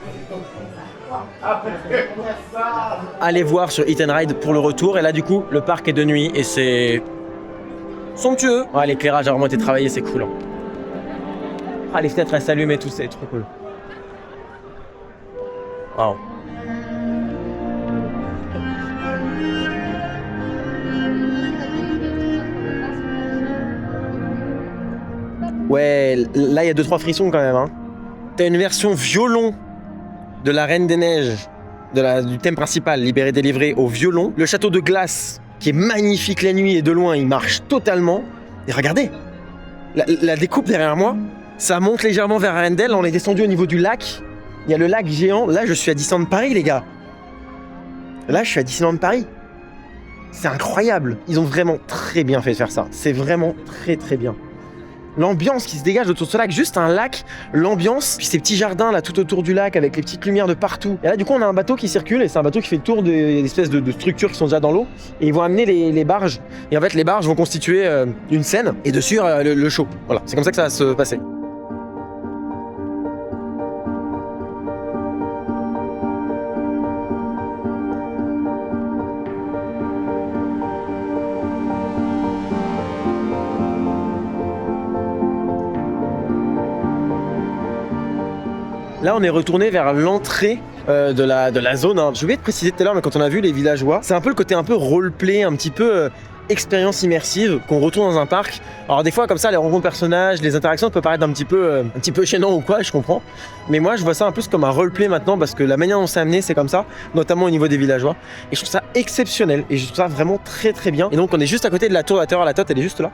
Allez voir sur Eat and Ride pour le retour, et là du coup le parc est de nuit et c'est somptueux. Ouais, l'éclairage a vraiment été travaillé, c'est cool. Hein. Ah, les fenêtres elles s'allument et tout, c'est trop cool. Waouh. Ouais, là il y a 2-3 frissons quand même. Hein. T'as une version violon de la Reine des Neiges, du thème principal, Libéré, délivré, au violon. Le château de glace, qui est magnifique la nuit et de loin, il marche totalement. Et regardez, la découpe derrière moi, ça monte légèrement vers Arendelle. On est descendu au niveau du lac. Il y a le lac géant. Là, je suis à Disneyland Paris, les gars. Là, je suis à Disneyland Paris. C'est incroyable. Ils ont vraiment très bien fait de faire ça. C'est vraiment très très bien. L'ambiance qui se dégage autour de ce lac, juste un lac, l'ambiance, puis ces petits jardins là tout autour du lac avec les petites lumières de partout. Et là du coup on a un bateau qui circule et c'est un bateau qui fait le tour des espèces de structures qui sont déjà dans l'eau et ils vont amener les barges. Et en fait les barges vont constituer une scène et dessus le show. Voilà, c'est comme ça que ça va se passer. Là, on est retourné vers l'entrée de la zone. Hein. Je voulais te préciser tout à l'heure, mais quand on a vu les villageois, c'est un peu le côté un peu roleplay, un petit peu expérience immersive qu'on retourne dans un parc. Alors des fois, comme ça, les rencontres personnages, les interactions peuvent paraître un petit peu gênant ou quoi, je comprends. Mais moi, je vois ça un peu comme un roleplay maintenant parce que la manière dont c'est amené, c'est comme ça, notamment au niveau des villageois. Et je trouve ça exceptionnel et je trouve ça vraiment très très bien. Et donc, on est juste à côté de la tour de la terreur, la tote, elle est juste là.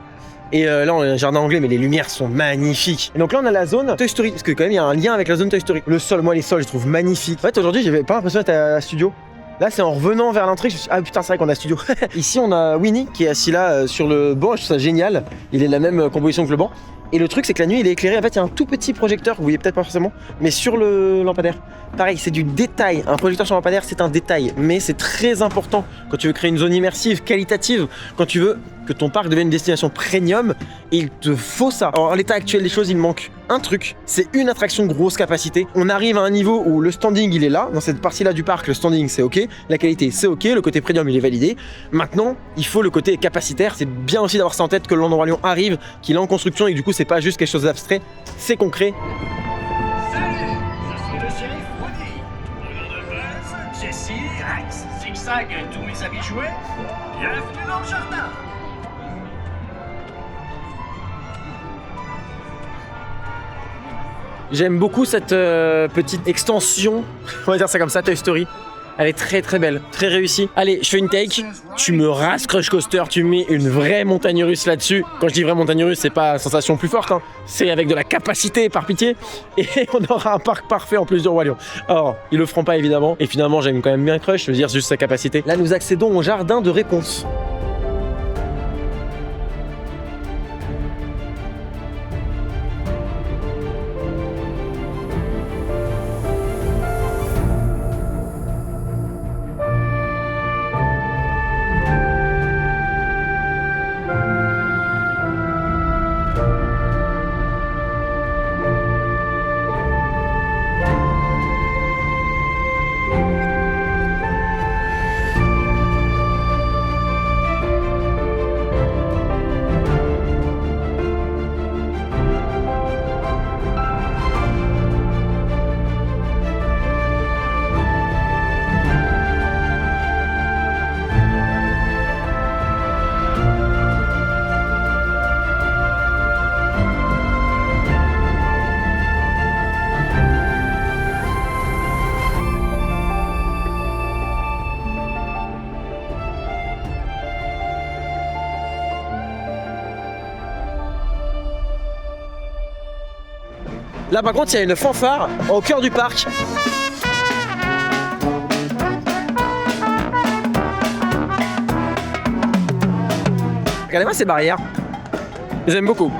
Et là on a un jardin anglais mais les lumières sont magnifiques. Et donc là on a la zone Toy Story parce que quand même il y a un lien avec la zone Toy Story. Le sol, moi les sols je trouve magnifiques. En fait aujourd'hui j'avais pas l'impression d'être à studio. Là c'est en revenant vers l'entrée que je me suis dit, ah putain c'est vrai qu'on a studio. Ici on a Winnie qui est assis là sur le banc, je trouve ça génial. Il est de la même composition que le banc. Et le truc c'est que la nuit il est éclairé, en fait il y a un tout petit projecteur, vous voyez peut-être pas forcément, mais sur le lampadaire. Pareil, c'est du détail, un projecteur sur lampadaire c'est un détail, mais c'est très important quand tu veux créer une zone immersive, qualitative, quand tu veux que ton parc devienne une destination premium, et il te faut ça. Alors à l'état actuel des choses, il manque un truc, c'est une attraction grosse capacité. On arrive à un niveau où le standing il est là, dans cette partie là du parc, le standing c'est ok, la qualité c'est ok, le côté premium il est validé. Maintenant, il faut le côté capacitaire, c'est bien aussi d'avoir ça en tête que le Land Roi Lion arrive, qu'il est en construction et que du coup c'est pas juste quelque chose d'abstrait, c'est concret.
Salut, je suis le shérif Woody. Au nom de Buzz, Jessie, Rex, Zigzag et tous mes amis jouets, bienvenue dans le jardin.
J'aime beaucoup cette petite extension, on va dire ça comme ça, Toy Story. Elle est très très belle, très réussie. Allez, je fais une take, tu me rases Crush Coaster, tu mets une vraie montagne russe là-dessus. Quand je dis vraie montagne russe, c'est pas sensation plus forte, hein. C'est avec de la capacité, par pitié. Et on aura un parc parfait en plus du Roi Lion. Or, ils le feront pas évidemment. Et finalement, j'aime quand même bien Crush, je veux dire juste sa capacité. Là, nous accédons au jardin de réponse. Là par contre il y a une fanfare au cœur du parc. Regardez-moi ces barrières. J'aime beaucoup.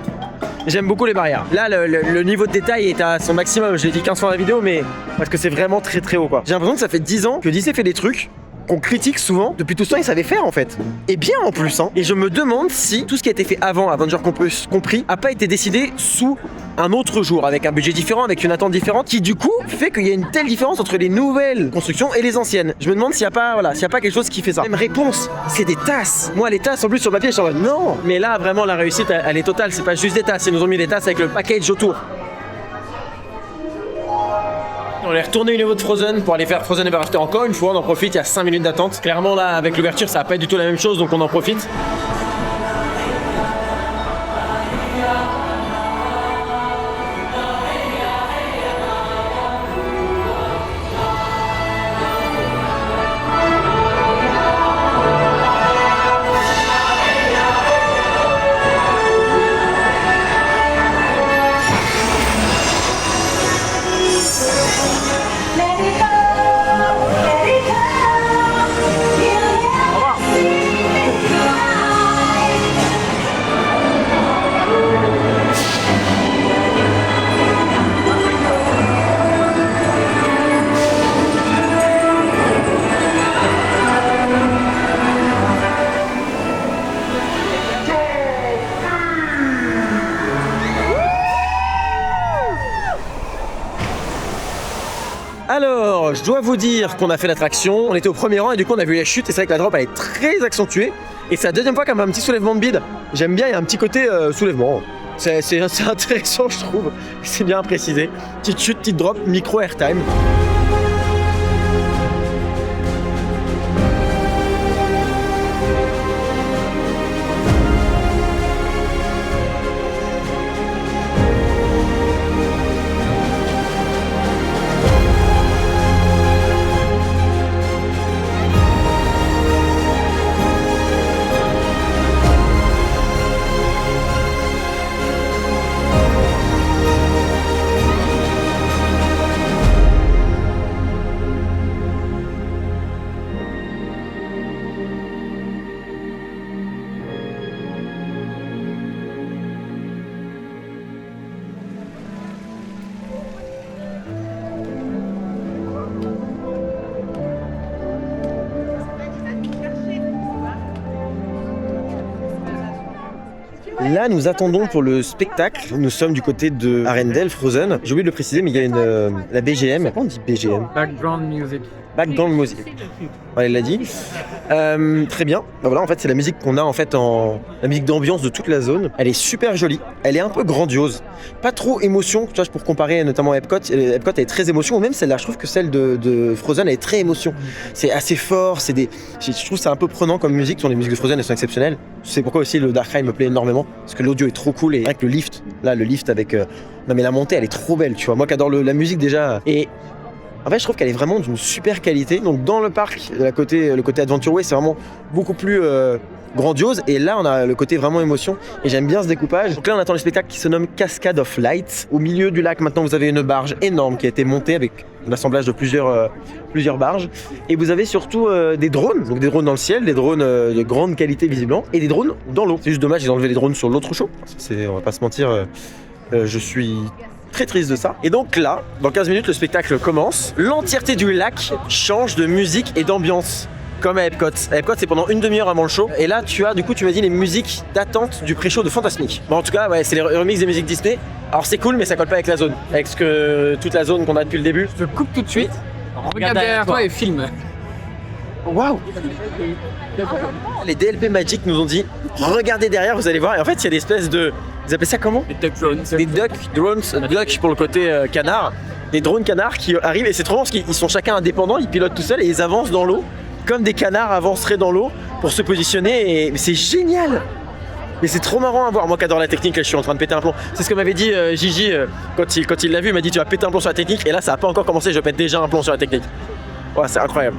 J'aime beaucoup les barrières. Là le niveau de détail est à son maximum. Je l'ai dit 15 fois dans la vidéo mais parce que c'est vraiment très très haut quoi. J'ai l'impression que ça fait 10 ans que Disney fait des trucs qu'on critique souvent, depuis tout ce temps ils savaient faire en fait. Et bien en plus hein. Et je me demande si tout ce qui a été fait avant, Avengers compris, a pas été décidé sous un autre jour, avec un budget différent, avec une attente différente, qui du coup fait qu'il y a une telle différence entre les nouvelles constructions et les anciennes. Je me demande s'il n'y a pas, voilà, s'il y a pas quelque chose qui fait ça. Même réponse, c'est des tasses. Moi les tasses en plus sur papier je suis en mode non. Mais là vraiment la réussite elle est totale, c'est pas juste des tasses, ils nous ont mis des tasses avec le package autour. On est retourné au niveau de Frozen pour aller faire Frozen Ever After encore une fois, on en profite, il y a 5 minutes d'attente. Clairement là avec l'ouverture ça va pas être du tout la même chose donc on en profite. je dois vous dire qu'on a fait l'attraction, on était au premier rang et du coup on a vu la chute et c'est vrai que la drop elle est très accentuée. Et c'est la deuxième fois qu'elle m'a un petit soulèvement de bide. J'aime bien, il y a un petit côté soulèvement. C'est intéressant je trouve, c'est bien précisé. Petite chute, petite drop, micro airtime. Là, nous attendons pour le spectacle. Nous sommes du côté de Arendelle, Frozen. J'ai oublié de le préciser, mais il y a la BGM. Comment on dit BGM?
Background music.
Background music. Ouais, elle l'a dit. Très bien. Ben voilà, en fait, c'est la musique qu'on a en fait la musique d'ambiance de toute la zone. Elle est super jolie. Elle est un peu grandiose. Pas trop émotion. Tu vois, pour comparer notamment à Epcot. Epcot elle est très émotion. Ou même celle-là, je trouve que celle de Frozen elle est très émotion. C'est assez fort. Je trouve que c'est un peu prenant comme musique. Les musiques de Frozen elles sont exceptionnelles. C'est pourquoi aussi le Dark Ride me plaît énormément. Parce que l'audio est trop cool et avec le lift. Là, le lift avec. Non mais la montée, elle est trop belle. Tu vois, moi qui adore la musique déjà. Et en fait, je trouve qu'elle est vraiment d'une super qualité. Donc, dans le parc, le côté Adventure Way, c'est vraiment beaucoup plus grandiose. Et là, on a le côté vraiment émotion. Et j'aime bien ce découpage. Donc là, on attend le spectacle qui se nomme Cascade of Lights. Au milieu du lac, maintenant, vous avez une barge énorme qui a été montée avec l'assemblage de plusieurs barges. Et vous avez surtout des drones. Donc, des drones dans le ciel, des drones de grande qualité visiblement. Et des drones dans l'eau. C'est juste dommage, ils ont enlevé les drones sur l'autre show. On va pas se mentir, je suis très triste de ça. Et donc là, dans 15 minutes, le spectacle commence. L'entièreté du lac change de musique et d'ambiance. Comme à Epcot. À Epcot, c'est pendant une demi-heure avant le show. Et là, tu m'as dit les musiques d'attente du pré-show de Fantasmic. Bon, en tout cas, ouais, c'est les remixes des musiques Disney. Alors c'est cool, mais ça colle pas avec la zone. Avec toute la zone qu'on a depuis le début.
Je te coupe tout de suite. Regarde derrière toi et filme.
Waouh! Les DLP Magic nous ont dit regardez derrière, vous allez voir. Et en fait, il y a des espèces de. Vous appelez ça comment?
Des duck drones.
Des drones pour le côté canard. Des drones canards qui arrivent et c'est trop bon parce qu'ils sont chacun indépendants, ils pilotent tout seuls et ils avancent dans l'eau comme des canards avanceraient dans l'eau pour se positionner. Et c'est génial! Mais c'est trop marrant à voir. Moi qui adore la technique, là, je suis en train de péter un plomb. C'est ce que m'avait dit Gigi quand il l'a vu. Il m'a dit tu vas péter un plomb sur la technique. Et là, ça a pas encore commencé. Je pète déjà un plomb sur la technique. Ouais, c'est incroyable.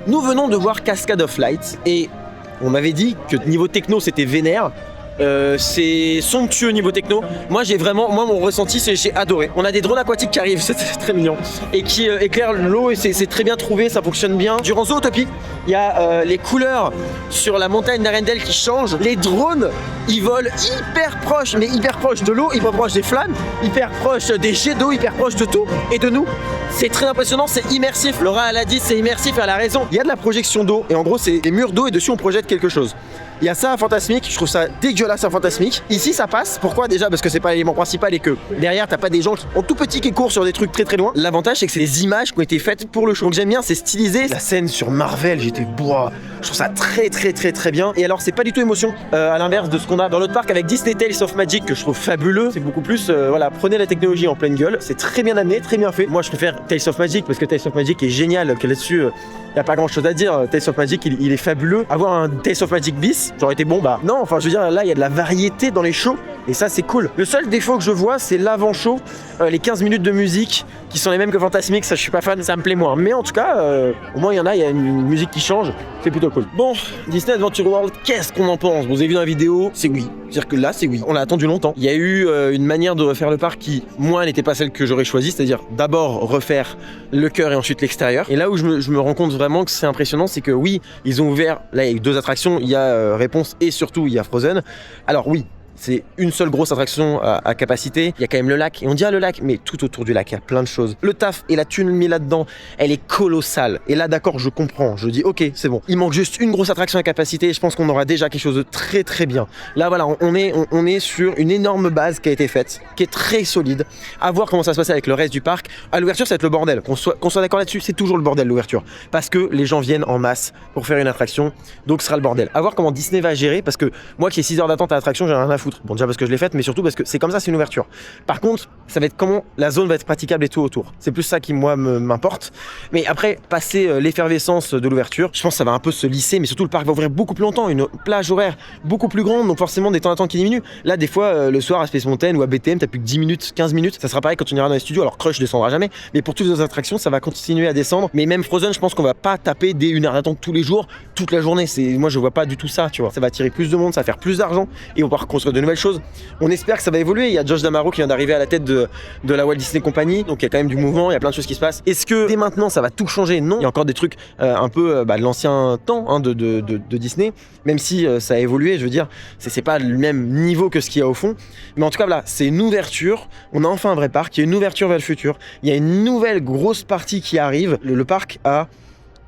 Nous venons de voir Cascade of Light et on m'avait dit que niveau techno c'était vénère. C'est somptueux niveau techno. Moi mon ressenti c'est j'ai adoré. On a des drones aquatiques qui arrivent, c'est très mignon et qui éclairent l'eau et c'est très bien trouvé, ça fonctionne bien. Durant Zootopie, il y a les couleurs sur la montagne d'Arendelle qui changent. Les drones, ils volent hyper proches, mais hyper proches de l'eau, hyper proches des flammes, hyper proches des jets d'eau, hyper proches de tout et de nous. C'est très impressionnant, c'est immersif. Laura elle a dit c'est immersif, elle a raison. Il y a de la projection d'eau et en gros c'est des murs d'eau et dessus on projette quelque chose. Il y a ça à Fantasmique, je trouve ça dégueulasse à Fantasmique. Ici ça passe, pourquoi déjà? Parce que c'est pas l'élément principal et que derrière t'as pas des gens qui ont tout petit qui courent sur des trucs très très loin. L'avantage c'est que c'est des images qui ont été faites pour le show. Donc j'aime bien, c'est stylisé. La scène sur Marvel, j'étais bois. Je trouve ça très bien. Et alors c'est pas du tout émotion, à l'inverse de ce qu'on a dans l'autre parc avec Disney Tales of Magic que je trouve fabuleux. C'est beaucoup plus, voilà, prenez la technologie en pleine gueule. C'est très bien amené, très bien fait. Moi je préfère Tales of Magic parce que Tales of Magic est génial, que là-dessus y a pas grand chose à dire. Tales of Magic il est fabuleux. Avoir un Tales of Magic bis, j'aurais été bon, bah non, enfin je veux dire là il y a de la variété dans les shows et ça c'est cool. Le seul défaut que je vois c'est l'avant-show, les 15 minutes de musique qui sont les mêmes que Fantasmique, ça je suis pas fan, ça me plaît moins. Mais en tout cas, au moins il y a une musique qui change, c'est plutôt cool. Bon, Disney Adventure World, qu'est-ce qu'on en pense? Vous avez vu dans la vidéo, c'est oui. C'est-à-dire que là c'est oui, on l'a attendu longtemps. Il y a eu une manière de refaire le parc qui, moi, n'était pas celle que j'aurais choisie, c'est-à-dire d'abord refaire le cœur et ensuite l'extérieur. Et là où je me rends compte vraiment que c'est impressionnant, c'est que oui, ils ont ouvert, là il y a eu 2 attractions, il y a Réponse et surtout il y a Frozen. Alors oui, c'est une seule grosse attraction à capacité. Il y a quand même le lac, et on dit le lac, mais tout autour du lac, il y a plein de choses. Le taf et la thune mis là-dedans, elle est colossale. Et là, d'accord, je comprends. Je dis, ok, c'est bon. Il manque juste une grosse attraction à capacité, et je pense qu'on aura déjà quelque chose de très bien. Là, voilà, on est sur une énorme base qui a été faite, qui est très solide. À voir comment ça se passe avec le reste du parc. À l'ouverture, ça va être le bordel. Qu'on soit d'accord là-dessus, c'est toujours le bordel, l'ouverture. Parce que les gens viennent en masse pour faire une attraction, donc ce sera le bordel. À voir comment Disney va gérer, parce que moi qui ai 6 heures d'attente à l'attraction, j'ai rien à foutre. Bon, déjà parce que je l'ai faite, mais surtout parce que c'est comme ça, c'est une ouverture. Par contre, ça va être comment la zone va être praticable et tout autour. C'est plus ça qui, moi, m'importe. Mais après, passer l'effervescence de l'ouverture, je pense que ça va un peu se lisser, mais surtout le parc va ouvrir beaucoup plus longtemps, une plage horaire beaucoup plus grande, donc forcément des temps d'attente qui diminuent. Là, des fois, le soir à Space Mountain ou à BTM, t'as plus que 10 minutes, 15 minutes. Ça sera pareil quand on ira dans les studios. Alors Crush descendra jamais, mais pour toutes les autres attractions, ça va continuer à descendre. Mais même Frozen, je pense qu'on va pas taper des 1 heure d'attente tous les jours, toute la journée. Moi, je vois pas du tout ça, tu vois. Ça va attirer plus de monde, ça va faire plus d'argent et on va reconstruire de nouvelles choses. On espère que ça va évoluer. Il y a Josh D'Amaro qui vient d'arriver à la tête de la Walt Disney Company, donc il y a quand même du mouvement, il y a plein de choses qui se passent. Est-ce que dès maintenant ça va tout changer? Non, il y a encore des trucs un peu de l'ancien temps de Disney, même si ça a évolué, je veux dire, c'est pas le même niveau que ce qu'il y a au fond. Mais en tout cas, voilà, c'est une ouverture. On a enfin un vrai parc, il y a une ouverture vers le futur. Il y a une nouvelle grosse partie qui arrive. Le parc a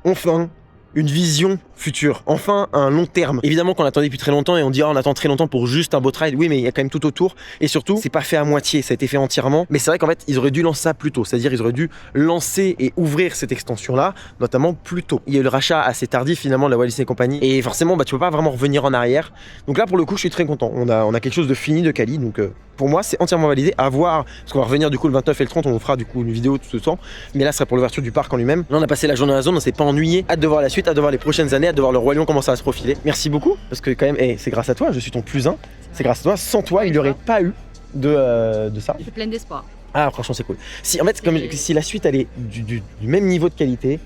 enfin une vision future, enfin un long terme. Évidemment qu'on attendait depuis très longtemps et on dit on attend très longtemps pour juste un boat ride. Oui, mais il y a quand même tout autour et surtout c'est pas fait à moitié, ça a été fait entièrement. Mais c'est vrai qu'en fait ils auraient dû lancer ça plus tôt, c'est-à-dire ils auraient dû lancer et ouvrir cette extension là, notamment plus tôt. Il y a eu le rachat assez tardif finalement de la Walt Disney Company et forcément tu peux pas vraiment revenir en arrière. Donc là pour le coup je suis très content. On a quelque chose de fini, de quali, donc pour moi c'est entièrement validé. À voir, parce qu'on va revenir du coup le 29 et le 30, on fera du coup une vidéo tout ce temps. Mais là ce sera pour l'ouverture du parc en lui-même. Là on a passé la journée à la zone, on s'est pas ennuyé. Hâte de voir la suite, hâte de voir les prochaines années, hâte de voir le Roi Lion comment ça va se profiler. Merci beaucoup, parce que quand même, c'est grâce à toi, je suis ton +1. C'est grâce à toi, sans toi, il n'y aurait pas eu de ça.
Je suis pleine d'espoir.
Ah, franchement, c'est cool. Si, en fait, si la suite, elle est du même niveau de qualité,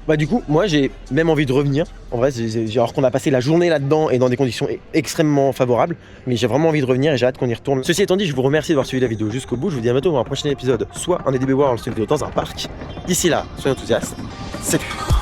bah du coup, moi, j'ai même envie de revenir. En vrai, alors qu'on a passé la journée là-dedans et dans des conditions extrêmement favorables, mais j'ai vraiment envie de revenir et j'ai hâte qu'on y retourne. Ceci étant dit, je vous remercie d'avoir suivi la vidéo jusqu'au bout. Je vous dis à bientôt dans un prochain épisode, soit un EDB World, soit une vidéo dans un parc. D'ici là, soyez enthousiastes. Salut!